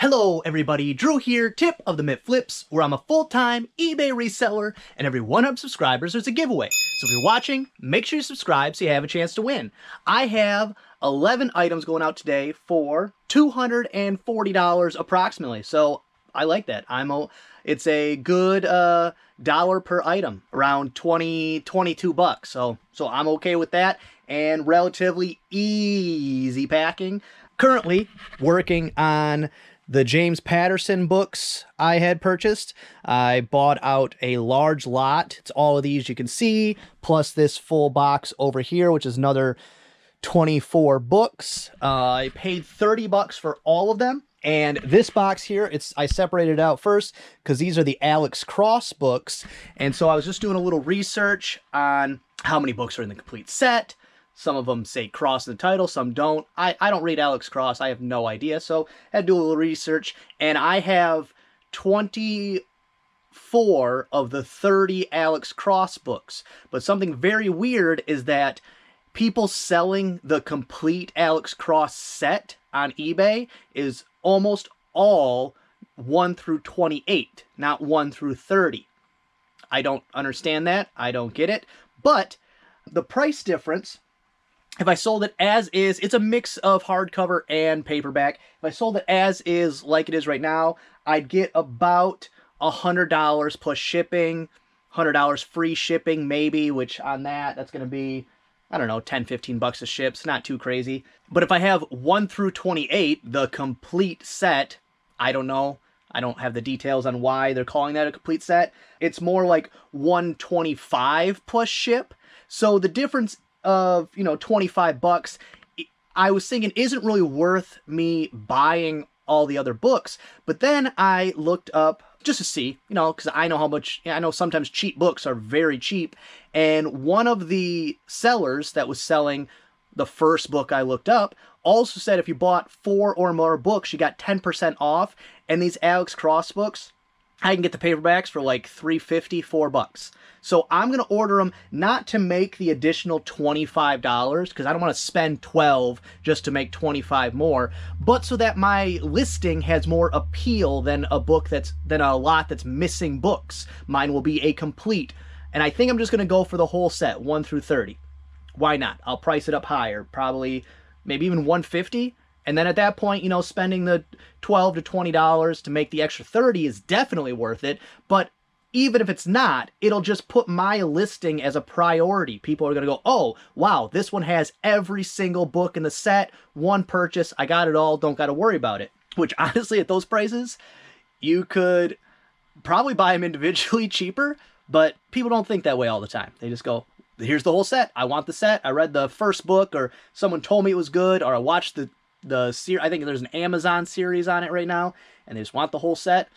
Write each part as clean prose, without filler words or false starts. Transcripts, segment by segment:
Hello everybody, Drew here, tip of the Mitt Flips, where I'm a full-time eBay reseller, and every 100 subscribers there's a giveaway. So if you're watching, make sure you subscribe so you have a chance to win. I have 11 items going out today for $240 approximately, so I like that. It's a good dollar per item, around 22 bucks, so I'm okay with that, and relatively easy packing. Currently working on the James Patterson books I had purchased. I bought out a large lot. It's all of these you can see, plus this full box over here, which is another 24 books. I paid 30 bucks for all of them. And this box here, I separated it out first because these are the Alex Cross books. And so I was just doing a little research on how many books are in the complete set. Some of them say Cross in the title, some don't. I don't read Alex Cross. I have no idea. So I had to do a little research. And I have 24 of the 30 Alex Cross books. But something very weird is that people selling the complete Alex Cross set on eBay is almost all 1 through 28, not 1 through 30. I don't understand that. I don't get it. But the price difference, if I sold it as is, it's a mix of hardcover and paperback. If I sold it as is, like it is right now, I'd get about $100 plus shipping, $100 free shipping maybe, which on that's going to be, I don't know, 10, 15 bucks a ship. It's not too crazy. But if I have 1 through 28, the complete set, I don't know. I don't have the details on why they're calling that a complete set. It's more like 125 plus ship. So the difference of, 25 bucks, I was thinking isn't really worth me buying all the other books. But then I looked up just to see, because I know how much, I know sometimes cheap books are very cheap. And one of the sellers that was selling the first book I looked up also said if you bought 4 or more books, you got 10% off. And these Alex Cross books, I can get the paperbacks for like $3.50, $4. So I'm going to order them not to make the additional $25 because I don't want to spend $12 just to make $25 more, but so that my listing has more appeal than a lot that's missing books. Mine will be a complete. And I think I'm just going to go for the whole set, 1 through 30. Why not? I'll price it up higher, probably maybe even $150. And then at that point, spending the $12 to $20 to make the extra 30 is definitely worth it. But even if it's not, it'll just put my listing as a priority. People are going to go, oh, wow, this one has every single book in the set. One purchase. I got it all. Don't got to worry about it. Which honestly, at those prices, you could probably buy them individually cheaper. But people don't think that way all the time. They just go, here's the whole set. I want the set. I read the first book, or someone told me it was good, or I watched the series. I think there's an Amazon series on it right now, and they just want the whole set.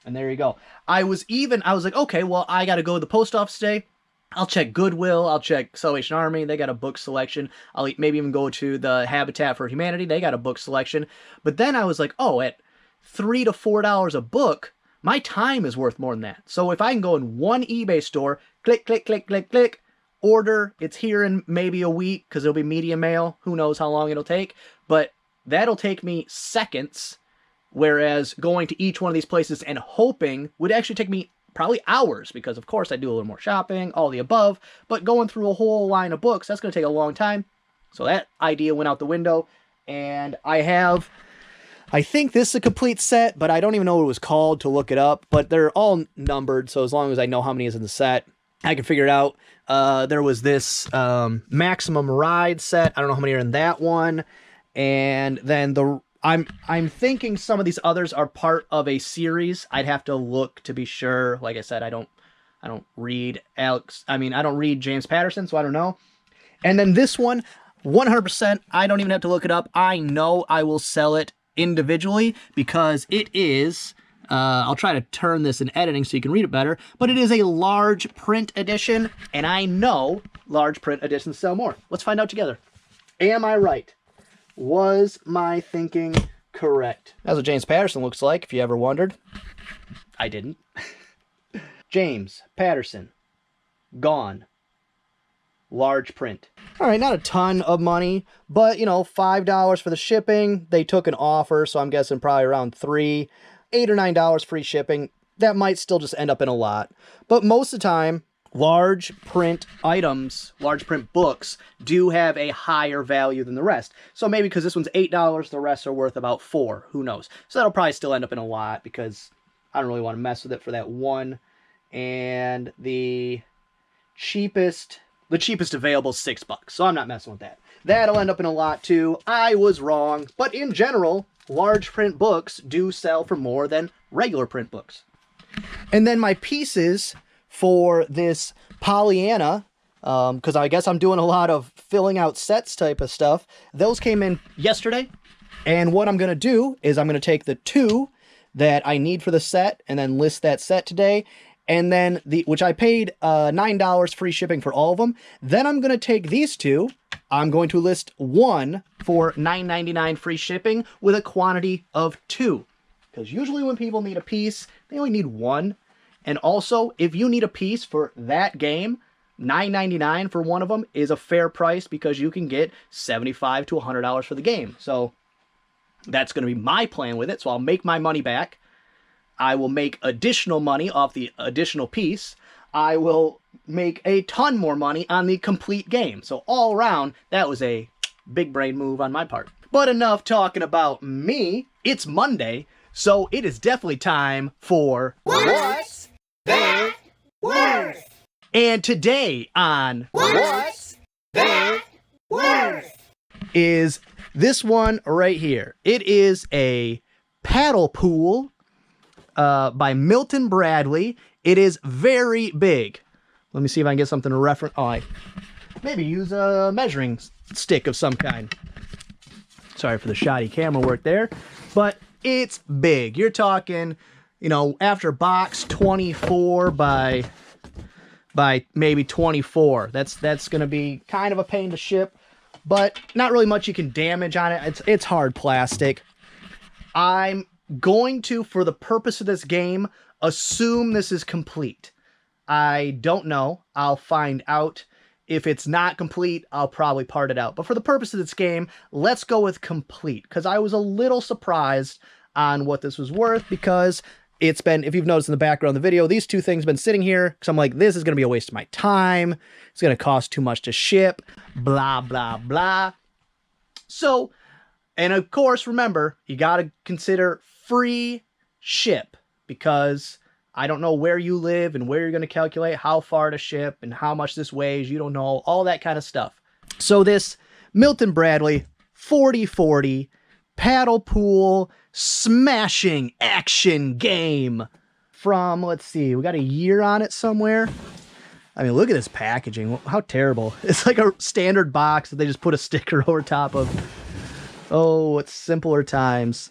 And there you go. I was like, okay, well, I got to go to the post office today. I'll check Goodwill. I'll check Salvation Army. They got a book selection. I'll maybe even go to the Habitat for Humanity. They got a book selection. But then I was like, oh, at $3 to $4 a book, my time is worth more than that. So if I can go in one eBay store, click, click, click, click, click, order, it's here in maybe a week because it'll be medium mail. Who knows how long it'll take. But that'll take me seconds. Whereas going to each one of these places and hoping would actually take me probably hours because, of course, I do a little more shopping, all the above. But going through a whole line of books, that's going to take a long time. So that idea went out the window. And I think this is a complete set, but I don't even know what it was called to look it up. But they're all numbered, so as long as I know how many is in the set, I can figure it out. There was this Maximum Ride set. I don't know how many are in that one. And then I'm thinking some of these others are part of a series. I'd have to look to be sure. Like I said, I don't read I don't read James Patterson, so I don't know. And then this one, 100%, I don't even have to look it up. I know I will sell it individually because it is, I'll try to turn this in editing so you can read it better, but it is a large print edition, and I know large print editions sell more. Let's find out together. Am I right? Was my thinking correct? That's what James Patterson looks like, if you ever wondered. I didn't. James Patterson. Gone. Large print. All right, not a ton of money, but, you know, $5 for the shipping. They took an offer, so I'm guessing probably around $3, $8 or $9 free shipping. That might still just end up in a lot. But most of the time, large print items, large print books, do have a higher value than the rest. So maybe because this one's $8, the rest are worth about $4. Who knows? So that'll probably still end up in a lot because I don't really want to mess with it for that one. And the cheapest available is $6, so I'm not messing with that. That'll end up in a lot too. I was wrong, but in general, large print books do sell for more than regular print books. And then my pieces for this Pollyanna, because I guess I'm doing a lot of filling out sets type of stuff, those came in yesterday. And what I'm going to do is I'm going to take the 2 that I need for the set and then list that set today. And then, which I paid $9 free shipping for all of them. Then I'm going to take these 2. I'm going to list 1 for $9.99 free shipping with a quantity of 2. Because usually when people need a piece, they only need 1. And also, if you need a piece for that game, $9.99 for one of them is a fair price because you can get $75 to $100 for the game. So that's going to be my plan with it. So I'll make my money back. I will make additional money off the additional piece. I will make a ton more money on the complete game. So all around, that was a big brain move on my part. But enough talking about me. It's Monday, so it is definitely time for What's That Worth? And today on What's That Worth? is this one right here. It is a paddle pool by Milton Bradley. It is very big. Let me see if I can get something to reference. Oh, I maybe use a measuring stick of some kind. Sorry for the shoddy camera work there, but it's big. You're talking, you know, after box 24 by maybe 24. That's going to be kind of a pain to ship, but not really much you can damage on it. It's hard plastic. I'm going to, for the purpose of this game, assume this is complete. I don't know. I'll find out. If it's not complete, I'll probably part it out. But for the purpose of this game, let's go with complete. Because I was a little surprised on what this was worth. Because it's been, if you've noticed in the background of the video, these 2 things have been sitting here. Because I'm like, this is going to be a waste of my time. It's going to cost too much to ship. Blah, blah, blah. So, and of course, remember, you got to consider free ship. Because I don't know where you live and where you're going to calculate how far to ship and how much this weighs. You don't know, all that kind of stuff. So this Milton Bradley 40/40 paddle pool smashing action game from, let's see, we got a year on it somewhere. I mean, look at this packaging. How terrible. It's like a standard box that they just put a sticker over top of. Oh, it's simpler times.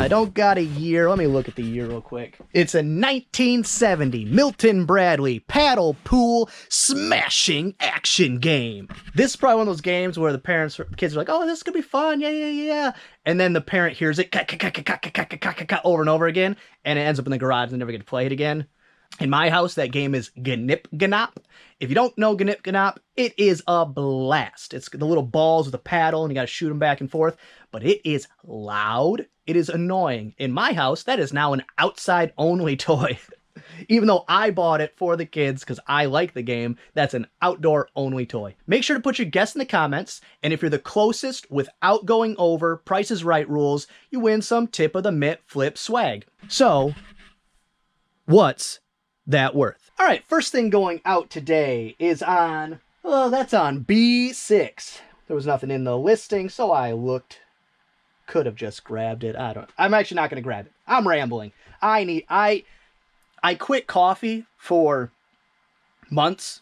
I don't got a year. Let me look at the year real quick. It's a 1970 Milton Bradley paddle pool smashing action game. This is probably one of those games where the kids are like, oh, this is going to be fun. Yeah, yeah, yeah. And then the parent hears it over and over again, and it ends up in the garage and they never get to play it again. In my house, that game is Gnip Gnop. If you don't know Gnip Gnop, it is a blast. It's the little balls with a paddle, and you got to shoot them back and forth. But it is loud. It is annoying. In my house, that is now an outside-only toy. Even though I bought it for the kids because I like the game, that's an outdoor-only toy. Make sure to put your guess in the comments, and if you're the closest without going over Price is Right rules, you win some tip of the mitt flip swag. So, what's that worth? All right, first thing going out today is on, that's on B6. There was nothing in the listing, so I looked. Could have just grabbed it. I'm actually not going to grab it. I'm rambling. I quit coffee for months,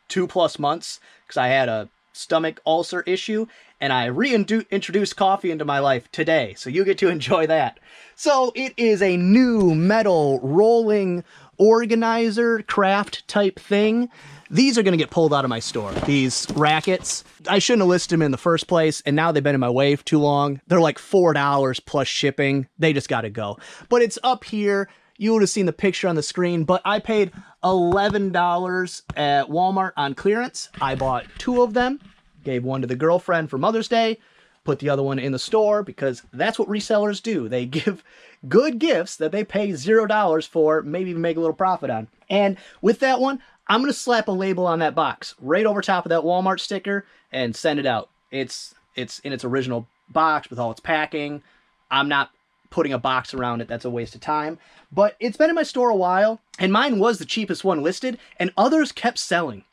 2+ months, because I had a stomach ulcer issue, and I reintroduced coffee into my life today, so you get to enjoy that. So it is a new metal rolling organizer craft type thing. These are going to get pulled out of my store. These rackets, I shouldn't have listed them in the first place, and now they've been in my way for too long. They're like $4 plus shipping. They just got to go. But it's up here. you would have seen the picture on the screen, but I paid $11 at Walmart on clearance. I bought 2 of them, gave one to the girlfriend for Mother's Day, put the other one in the store because that's what resellers do. They give good gifts that they pay $0 for, maybe even make a little profit on. And with that one, I'm going to slap a label on that box right over top of that Walmart sticker and send it out. It's in its original box with all its packing. I'm not putting a box around it. That's a waste of time. But it's been in my store a while, and mine was the cheapest one listed, and others kept selling.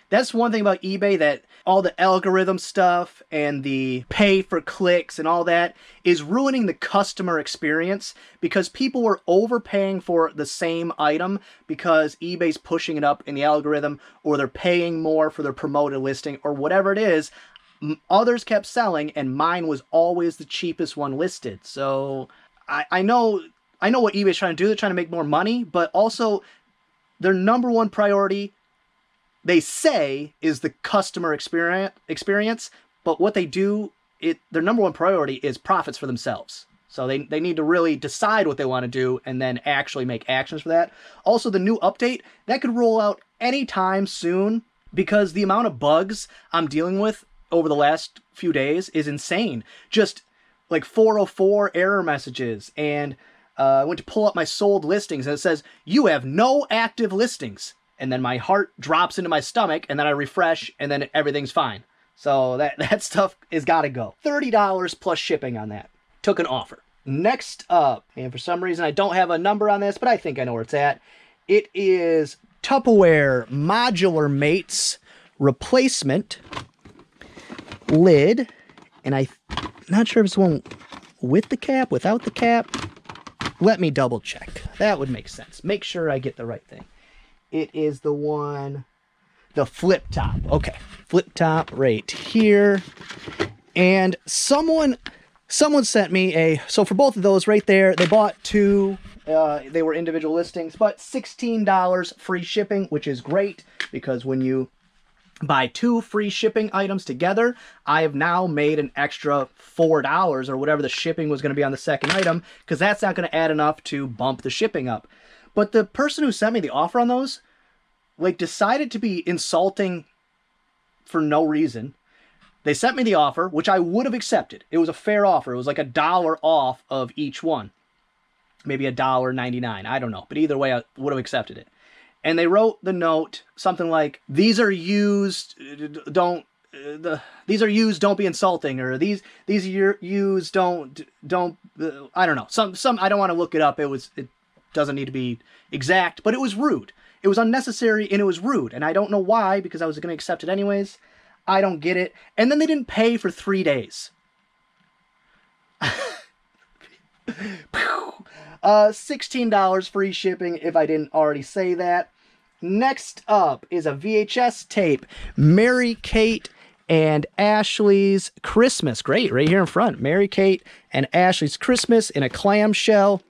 That's one thing about eBay, that all the algorithm stuff and the pay for clicks and all that is ruining the customer experience because people were overpaying for the same item because eBay's pushing it up in the algorithm, or they're paying more for their promoted listing, or whatever it is. Others kept selling, and mine was always the cheapest one listed. So I know what eBay's trying to do. They're trying to make more money, but also their number one priority, they say, is the customer experience, but what they do, their number one priority is profits for themselves. So they need to really decide what they want to do and then actually make actions for that. Also, the new update, that could roll out anytime soon because the amount of bugs I'm dealing with over the last few days is insane. Just like 404 error messages, and I went to pull up my sold listings and it says, you have no active listings. And then my heart drops into my stomach, and then I refresh, and then everything's fine. So that stuff has got to go. $30 plus shipping on that. Took an offer. Next up, and for some reason I don't have a number on this, but I think I know where it's at. It is Tupperware Modular Mates Replacement Lid. And I'm not sure if it's the one with the cap, without the cap. Let me double check. That would make sense. Make sure I get the right thing. It is the one, the flip top. Okay, flip top right here. And someone sent me so for both of those right there, they bought 2. They were individual listings, but $16 free shipping, which is great because when you buy 2 free shipping items together, I have now made an extra $4 or whatever the shipping was going to be on the second item, because that's not going to add enough to bump the shipping up. But the person who sent me the offer on those, decided to be insulting for no reason. They sent me the offer, which I would have accepted. It was a fair offer. It was like $1 off of each one. Maybe $1.99. I don't know. But either way, I would have accepted it. And they wrote the note, something like, these are used, don't be insulting, or these are used, don't, I don't know. Some I don't want to look it up. It doesn't need to be exact, but it was rude. It was unnecessary and it was rude. And I don't know why, because I was going to accept it anyways. I don't get it. And then they didn't pay for 3 days. $16 free shipping if I didn't already say that. Next up is a VHS tape. Mary-Kate and Ashley's Christmas. Great, right here in front. Mary-Kate and Ashley's Christmas in a clamshell.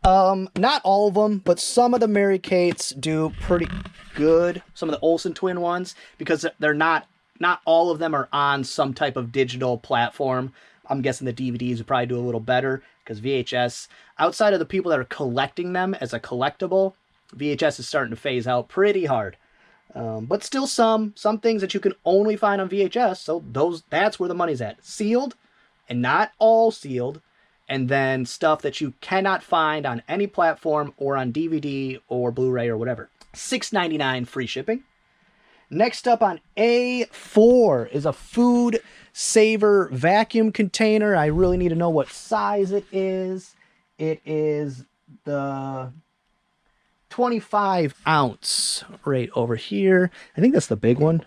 Not all of them, but some of the Mary-Kates do pretty good. Some of the Olsen twin ones, because they're not all of them are on some type of digital platform. I'm guessing the DVDs would probably do a little better, because VHS, outside of the people that are collecting them as a collectible, VHS is starting to phase out pretty hard. But still some things that you can only find on VHS, so that's where the money's at. Sealed, and not all sealed. And then stuff that you cannot find on any platform or on DVD or Blu-ray or whatever. $6.99 free shipping. Next up on A4 is a Food Saver vacuum container. I really need to know what size it is. It is the 25 ounce right over here. I think that's the big one.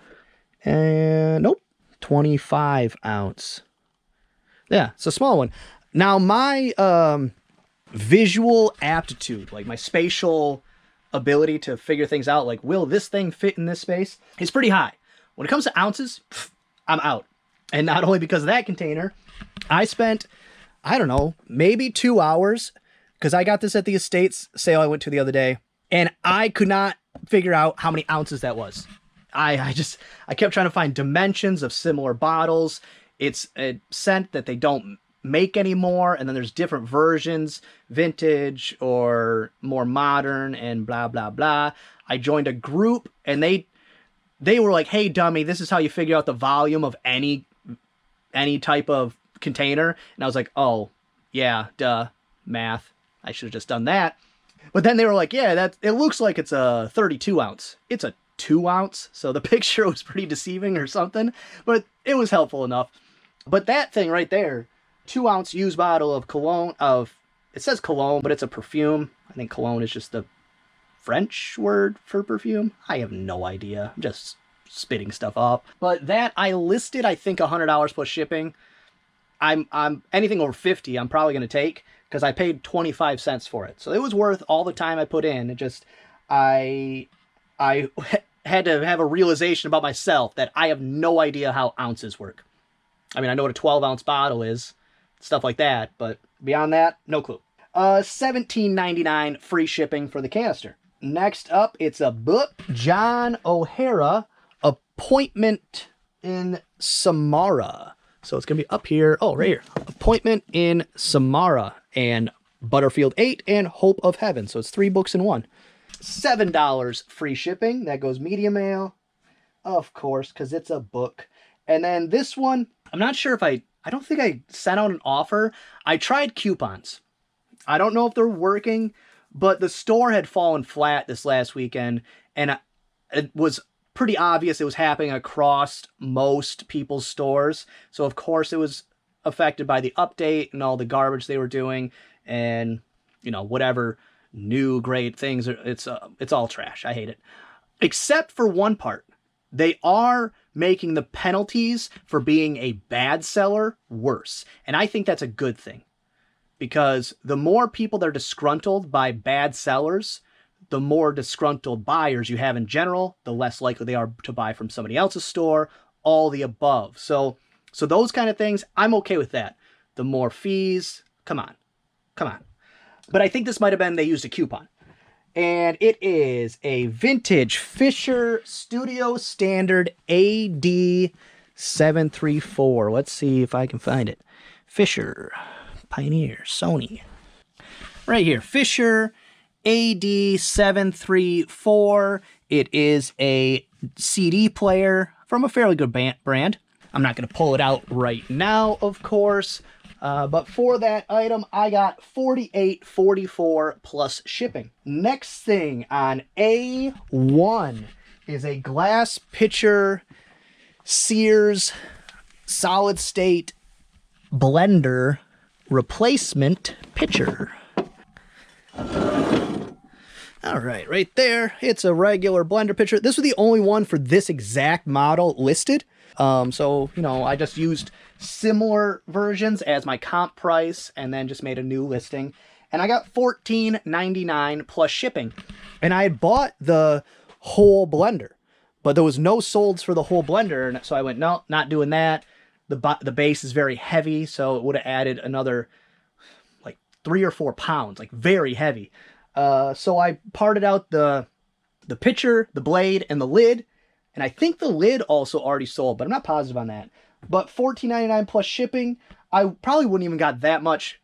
And nope, 25 ounce. Yeah, it's a small one. Now, my visual aptitude, like my spatial ability to figure things out, like, will this thing fit in this space, is pretty high. When it comes to ounces, I'm out. And not only because of that container, I spent, I don't know, maybe 2 hours, because I got this at the Estates sale I went to the other day, and I could not figure out how many ounces that was. I kept trying to find dimensions of similar bottles. It's a scent that they don't make anymore, and then there's different versions, vintage or more modern and blah, blah, blah. I joined a group, and they were like, hey, dummy, this is how you figure out the volume of any type of container. And I was like, oh, yeah, duh, math. I should have just done that. But then they were like, yeah, it looks like it's a 32 ounce. It's a 2 ounce. So the picture was pretty deceiving or something, but it was helpful enough. But that thing right there, 2 ounce used bottle of cologne it says cologne, but it's a perfume. I think cologne is just the French word for perfume. I have no idea. I'm just spitting stuff up. But that I listed, I think $100 plus shipping. I'm anything over 50, I'm probably going to take, because I paid 25 cents for it. So it was worth all the time I put in. It just, I had to have a realization about myself that I have no idea how ounces work. I mean, I know what a 12-ounce bottle is, stuff like that, but beyond that, no clue. $17.99 free shipping for the canister. Next up, it's a book. John O'Hara, Appointment in Samara. So it's going to be up here. Oh, right here. Appointment in Samara and Butterfield 8 and Hope of Heaven. So it's 3 books in one. $7 free shipping. That goes media mail, of course, because it's a book. And then this one, I'm not sure if I don't think I sent out an offer. I tried coupons. I don't know if they're working, but the store had fallen flat this last weekend, and it was pretty obvious it was happening across most people's stores. So of course it was affected by the update and all the garbage they were doing, and whatever new great things. It's all trash. I hate it, except for one part. They are making the penalties for being a bad seller worse, and I think that's a good thing, because the more people that are disgruntled by bad sellers, the more disgruntled buyers you have in general, the less likely they are to buy from somebody else's store, all the above. So those kind of things, I'm okay with that. The more fees, come on. But I think this might have been they used a coupon. And it is a vintage Fisher Studio Standard AD734. Let's see if I can find it. Fisher, Pioneer, Sony. Right here, Fisher AD734. It is a CD player from a fairly good brand. I'm not going to pull it out right now, of course. But for that item, I got $48.44 plus shipping. Next thing on A1 is a glass pitcher Sears solid state blender replacement pitcher. All right there, it's a regular blender pitcher. This was the only one for this exact model listed. So, I just used similar versions as my comp price and then just made a new listing. And I got $14.99 plus shipping. And I had bought the whole blender, but there was no solds for the whole blender. And so I went, no, not doing that. The base is very heavy, so it would have added another like 3 or 4 pounds, like very heavy. So I parted out the pitcher, the blade, and the lid. And I think the lid also already sold, but I'm not positive on that. But $14.99 plus shipping, I probably wouldn't even got that much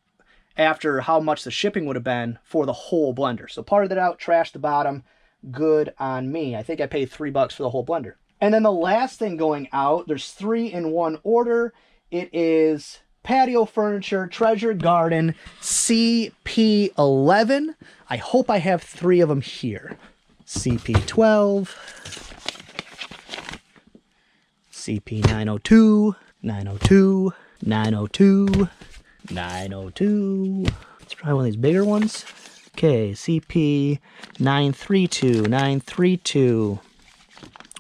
after how much the shipping would have been for the whole blender. So parted it out, trashed the bottom, good on me. I think I paid $3 for the whole blender. And then the last thing going out, there's 3 in one order. It is patio furniture, Treasure Garden, CP11. I hope I have 3 of them here. CP12. CP902, 902, 902, 902. Let's try one of these bigger ones. Okay, CP932, 932.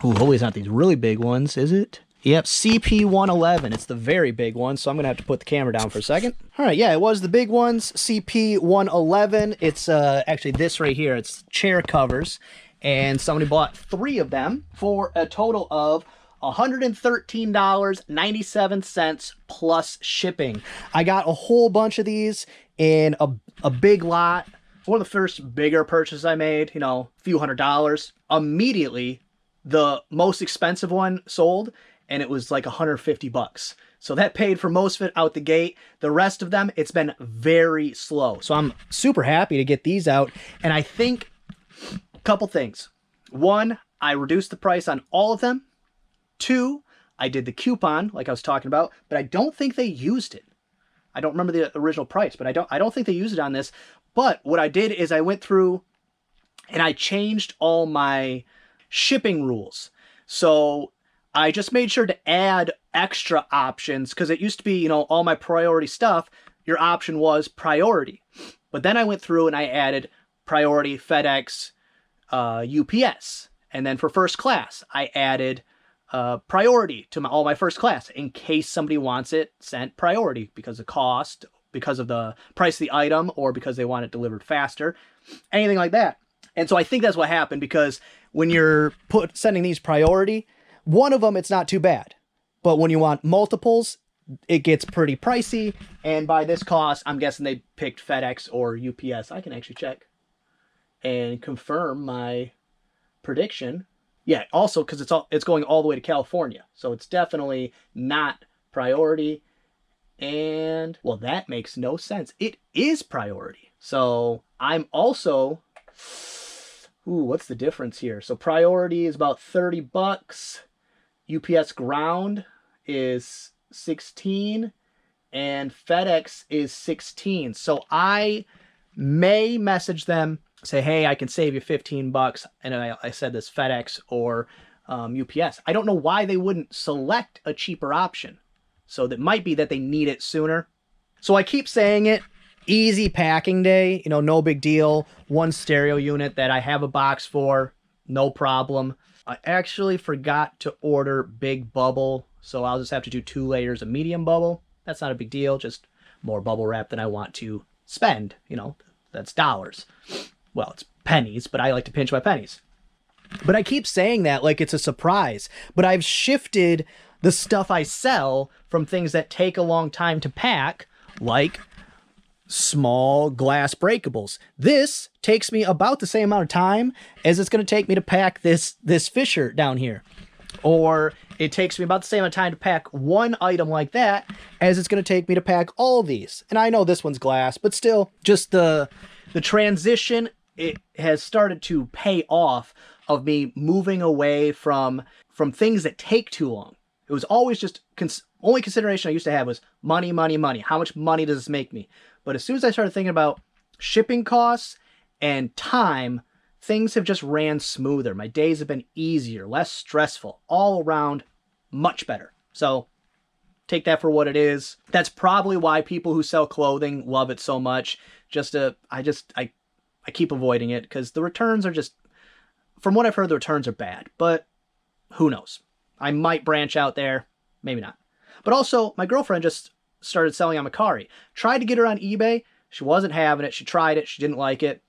Ooh, hopefully it's not these really big ones, is it? Yep, CP111. It's the very big one, so I'm going to have to put the camera down for a second. All right, yeah, it was the big ones, CP111. It's actually this right here. It's chair covers, and somebody bought 3 of them for a total of $113.97 plus shipping. I got a whole bunch of these in a big lot. One of the first bigger purchases I made, a few $100s. Immediately, the most expensive one sold, and it was like 150 bucks. So that paid for most of it out the gate. The rest of them, it's been very slow. So I'm super happy to get these out. And I think a couple things. One, I reduced the price on all of them. Two, I did the coupon like I was talking about, but I don't think they used it. I don't remember the original price, but I don't think they used it on this. But what I did is I went through and I changed all my shipping rules. So I just made sure to add extra options, because it used to be, you know, all my priority stuff, your option was priority. But then I went through and I added priority, FedEx, UPS. And then for first class, I added priority to all my first class in case somebody wants it sent priority because of cost, because of the price of the item, or because they want it delivered faster, anything like that. And so I think that's what happened, because when you're sending these priority, one of them, it's not too bad. But when you want multiples, it gets pretty pricey. And by this cost, I'm guessing they picked FedEx or UPS. I can actually check and confirm my prediction. Yeah, also because it's going all the way to California. So it's definitely not priority. And, well, that makes no sense. It is priority. So I'm also... Ooh, what's the difference here? So priority is about 30 bucks. UPS ground is 16. And FedEx is 16. So I may message them, say, hey, I can save you 15 bucks. And I said this FedEx or UPS. I don't know why they wouldn't select a cheaper option. So that might be that they need it sooner. So I keep saying it. Easy packing day, you know, no big deal. One stereo unit that I have a box for, no problem. I actually forgot to order big bubble, so I'll just have to do 2 layers of medium bubble. That's not a big deal, just more bubble wrap than I want to spend, you know, that's dollars. Well, it's pennies, but I like to pinch my pennies. But I keep saying that like it's a surprise, but I've shifted the stuff I sell from things that take a long time to pack, like small glass breakables. This takes me about the same amount of time as it's going to take me to pack this Fisher down here. Or it takes me about the same amount of time to pack one item like that as it's going to take me to pack all of these. And I know this one's glass, but still, just the transition, it has started to pay off of me moving away from things that take too long. It was always just, only consideration I used to have was money, money, money. How much money does this make me? But as soon as I started thinking about shipping costs and time, things have just ran smoother. My days have been easier, less stressful, all around much better. So take that for what it is. That's probably why people who sell clothing love it so much. I keep avoiding it because the returns are just, from what I've heard, the returns are bad. But who knows? I might branch out there, maybe not. But also, my girlfriend just started selling on Mercari. Tried to get her on eBay. She wasn't having it. She tried it. She didn't like it.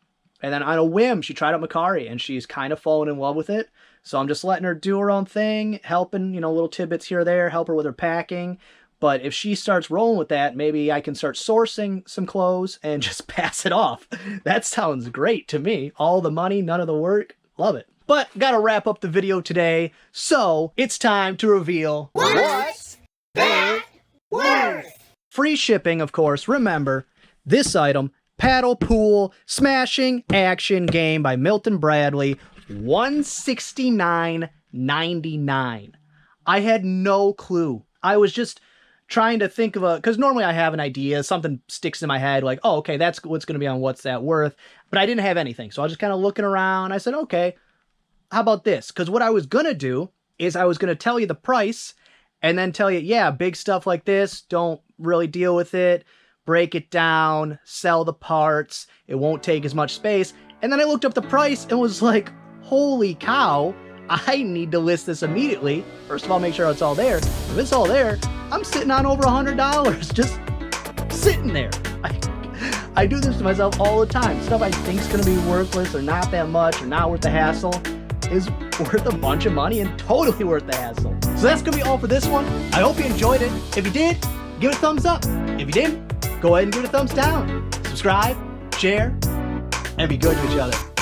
And then on a whim, she tried out Mercari, and she's kind of fallen in love with it. So I'm just letting her do her own thing, helping, you know, little tidbits here or there, help her with her packing. But if she starts rolling with that, maybe I can start sourcing some clothes and just pass it off. That sounds great to me. All the money, none of the work. Love it. But gotta wrap up the video today, so it's time to reveal What's that worth? Free shipping, of course. Remember, this item, Paddle Pool Smashing Action Game by Milton Bradley, $169.99. I had no clue. I was just trying to think of because normally I have an idea, something sticks in my head, like, oh, okay, that's what's going to be on What's That Worth? But I didn't have anything, so I was just kind of looking around. I said, okay, how about this? Because what I was going to do is I was going to tell you the price and then tell you, yeah, big stuff like this, don't really deal with it, break it down, sell the parts, it won't take as much space. And then I looked up the price and was like, holy cow, I need to list this immediately. First of all, make sure it's all there. If it's all there, I'm sitting on over $100, just sitting there. I do this to myself all the time. Stuff I think is going to be worthless or not that much or not worth the hassle is worth a bunch of money and totally worth the hassle. So that's going to be all for this one. I hope you enjoyed it. If you did, give it a thumbs up. If you didn't, go ahead and give it a thumbs down. Subscribe, share, and be good to each other.